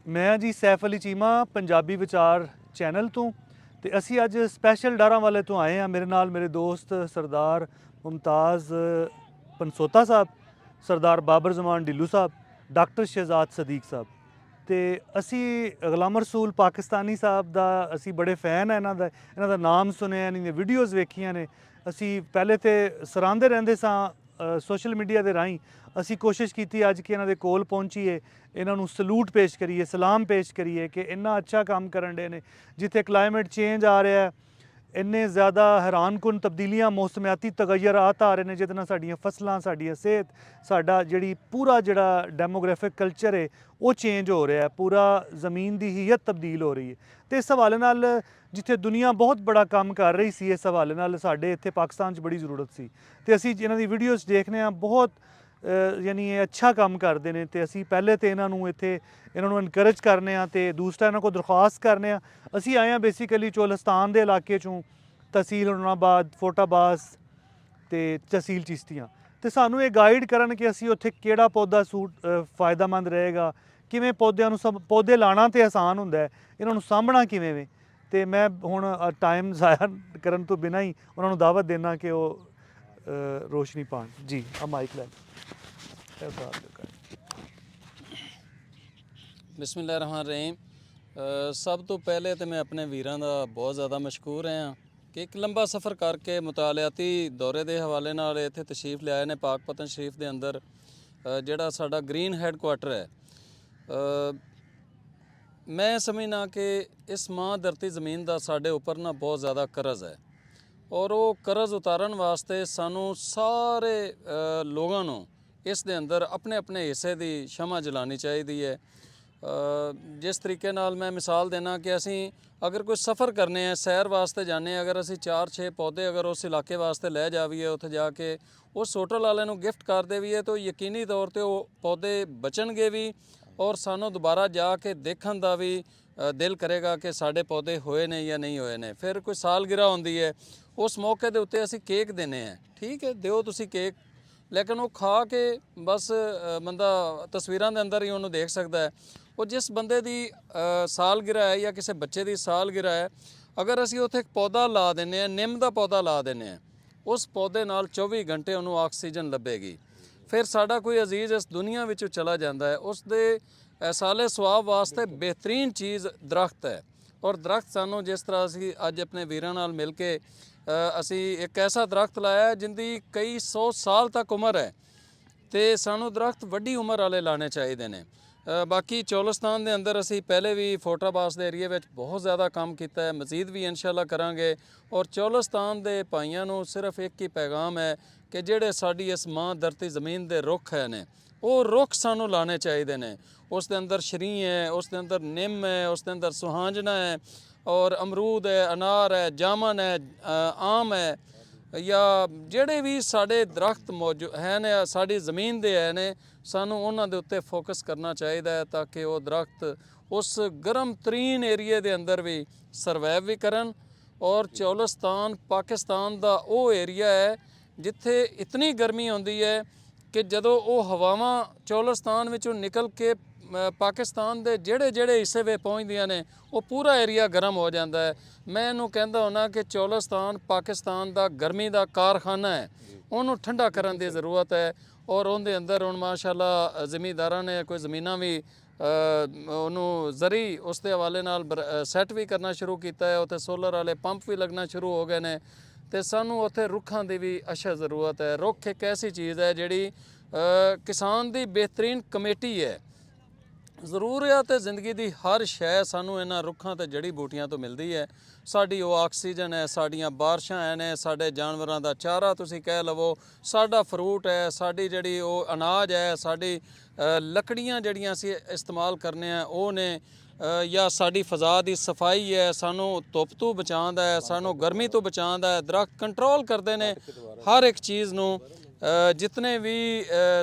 मैं जी सैफ अली चीमा पंजाबी विचार चैनल तो ते असी अज स्पैशल डारा वाले तो आए हैं। मेरे नाल मेरे दोस्त सरदार मुमताज़ पनसोता साहब, सरदार बाबर जमान ढिल्लू साहब, डॉक्टर शहजाद सदीक साहब ते असी गुलाम रसूल पाकिस्तानी साहब दा असी बड़े फैन है। इन्हां दा नाम सुनिया, इन्हां दी वीडियोज़ वेखियां ने। असी पहले तो सरांदे रहंदे सां सोशल मीडिया के राहीं। असी कोशिश की अज कि इन्हां दे कोल पहुंचीए, इन्हां नूं सलूट पेश करिए, सलाम पेश करिए कि इन्ना अच्छा काम करन डे ने। जिथे क्लाइमेट चेंज आ रहा है, इन्ने ज़्यादा हैरानकुन तब्दीलियां, मौसमियाती तगयरात आ रहे हैं, जिहदे नाल साडियां फसलां, साडियां सेहत, साडा जिहड़ी पूरा जिहड़ा डेमोग्राफिक कल्चर है वो चेंज हो रहा है। पूरा ज़मीन की हीयत तब्दील हो रही है। तो इस हवाले नाल जिथे दुनिया बहुत बड़ा काम कर रही सी, इस हवाले नाल साडे इत्थे पाकिस्तान च बड़ी ज़रूरत सी। तो असी इन्हां दी वीडियोज़ देखने बहुत यानी ये अच्छा काम करते हैं। तो असी पहले तो इन्हों इत्थे इन्हों इनकरेज करने, तो दूसरा इन्हों को दरख्वास्त करने। असी आए हैं बेसिकली चोलिस्तान के इलाके चों, तहसील हुरनाबाद, फोटाबाज तो तहसील चिश्तियाँ। तो सानू ये गाइड करन कि असी उत्थे केड़ा पौधा फ़ायदेमंद रहेगा, किवें पौधों सब पौधे लाना तो आसान हुंदा है, इन्हों सामभना किवें वे। तो मैं हुण टाइम ज़ाया करन तो बिना ही उन्होंने दावत देना कि वो रोशनी पान जी। आ माइक लै बिस्मिल्लाहिर्रहमानिर्रहीम। सब तो पहले तो मैं अपने वीरां दा बहुत ज़्यादा मशकूर हैं कि एक लंबा सफ़र करके मुतालियाती दौरे के हवाले नाल इत्थे तशरीफ़ लियाए ने पाकपतन शरीफ के अंदर जिहड़ा साडा ग्रीन हैडकुआटर है। मैं समझना कि इस मां धरती ज़मीन का साडे उपर ना बहुत ज़्यादा करज़ है और वो करज़ उतारन वास्ते सानू सारे लोगों नू इस दे अंदर अपने अपने हिस्से की शमा जलानी चाहिए है। जिस तरीके नाल मैं मिसाल देना कि असी अगर कोई सफ़र करने हैं, सैर वास्ते जाने, अगर असी 4-6 पौधे अगर उस इलाके वास्ते लै जावीए, उत्थे जाके उस होटल वाले नू गिफ्ट कर देवीए तो यकीनी तौर पर वो पौधे बचणगे भी और सानू दोबारा जाके देखण दा भी दिल करेगा कि साढ़े पौधे होए ने या नहीं होए ने। फिर कोई सालगिरह होंदी है, उस मौके के उत्ते असी केक देने हैं, ठीक है दिओ तुसी केक, लेकिन वो खा के बस बंदा तस्वीरां दे अंदर ही उन्होंने देख सकता है। वो जिस बंदे की सालगिरह है या किसी बच्चे की सालगिरह है, अगर असी उत्थे एक पौधा ला देने, निम का पौधा ला देने, उस पौधे नाल 24 घंटे उन्होंने ऑक्सीजन लभेगी। फिर साडा कोई अजीज़ इस दुनिया विचों चला जाता है, उस दे साले सवाब वास्ते बेहतरीन चीज़ दरख्त है। और दरख्त सानू जिस तरह असी अज अपने वीरां नाल मिल के असी एक ऐसा दरख्त लाया है जिंदी कई 100 साल तक उम्र है, तो सानू दरख्त वड्डी उम्र वाले लाने चाहिए ने। बाकी चोलिस्तान के अंदर असी पहले भी फोटाबास के एरिए में बहुत ज़्यादा काम किया है, मजीद भी इंशाअल्लाह करांगे। और चोलिस्तान के भाइयों को सिर्फ एक ही पैगाम है कि जेड़े साडी इस मां धरती ज़मीन के रुख है ने, वो रुख सानू लाने चाहिए ने। उस दे अंदर शरी है, उस दे अंदर निम है, उस दे अंदर सुहांजना है, और अमरूद है, अनार है, जामन है, आम है, या ਜਿਹੜੇ भी साढ़े दरख्त मौजूद है ने साड़ी ज़मीन दे है ने, सानू उन्हां दे उत्ते फोकस करना चाहिए है ताकि वो दरख्त उस गर्म तरीन एरिए दे अंदर भी सरवाइव भी करन। और चोलिस्तान पाकिस्तान का वो एरिया है जिथे इतनी गर्मी होंदी है कि जदों वो हवावां चोलिस्तान विचों निकल के पाकिस्तान के जेड़े जेड़े हिस्से वे पहुँचदियां ने, वो पूरा एरिया गर्म हो जाता है। मैं इनू कहता होना कि चोलिस्तान पाकिस्तान का गर्मी का कारखाना है, उन्होंने ठंडा करने की ज़रूरत है। और उनके अंदर हुण माशाअल्लाह ज़मींदारां ने कोई ज़मीनां भी उन्होंने जरी उसके हवाले नाल सैट भी करना शुरू किया है, उत्थे सोलर वाले पंप भी लगना शुरू हो गए हैं। तो सानू उत्थे रुखां की भी अच्छा ज़रूरत है। रुख एक ऐसी चीज़ है जिहड़ी किसान की बेहतरीन कमेटी है। ਜ਼ਰੂਰੀਅਤ ਜ਼ਿੰਦਗੀ ਦੀ ਹਰ ਸ਼ੈ ਸਾਨੂੰ ਇਹਨਾਂ ਰੁੱਖਾਂ ਤੇ ਜੜੀ ਬੂਟੀਆਂ ਤੋਂ ਮਿਲਦੀ ਹੈ। ਸਾਡੀ ਉਹ ਆਕਸੀਜਨ ਹੈ, ਸਾਡੀਆਂ ਬਾਰਿਸ਼ਾਂ ਹੈ ਨੇ, ਸਾਡੇ ਜਾਨਵਰਾਂ ਦਾ ਚਾਰਾ ਤੁਸੀਂ ਕਹਿ ਲਵੋ, ਸਾਡਾ ਫਰੂਟ ਹੈ, ਸਾਡੀ ਜਿਹੜੀ ਉਹ ਅਨਾਜ ਹੈ, ਸਾਡੀ ਲੱਕੜੀਆਂ ਜਿਹੜੀਆਂ ਅਸੀਂ ਇਸਤੇਮਾਲ ਕਰਨੇ ਆ ਉਹ ਨੇ, ਜਾਂ ਸਾਡੀ ਫਜ਼ਾ ਦੀ ਸਫਾਈ ਹੈ, ਸਾਨੂੰ ਧੁੱਪ ਤੋਂ ਬਚਾਉਂਦਾ ਹੈ, ਸਾਨੂੰ ਗਰਮੀ ਤੋਂ ਬਚਾਉਂਦਾ ਹੈ। ਦਰਖਤ ਕੰਟਰੋਲ ਕਰਦੇ ਨੇ ਹਰ ਇੱਕ ਚੀਜ਼ ਨੂੰ। जितने भी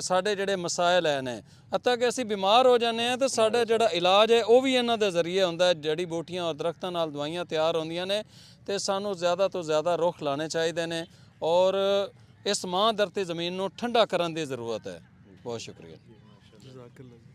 साढ़े जोड़े मसाइल है ने, हत्ता कि असी बीमार हो जाने तो साढ़ा जोड़ा इलाज है वह भी इन्हों के जरिए होंदा है। जड़ी बूटियां और दरख्तों नाल दवाइयां तैयार होंदियां ने, तो सानू ज़्यादा तो ज़्यादा रुख लाने चाहिए ने और इस मां धरती ज़मीन को ठंडा करने की ज़रूरत है। बहुत शुक्रिया।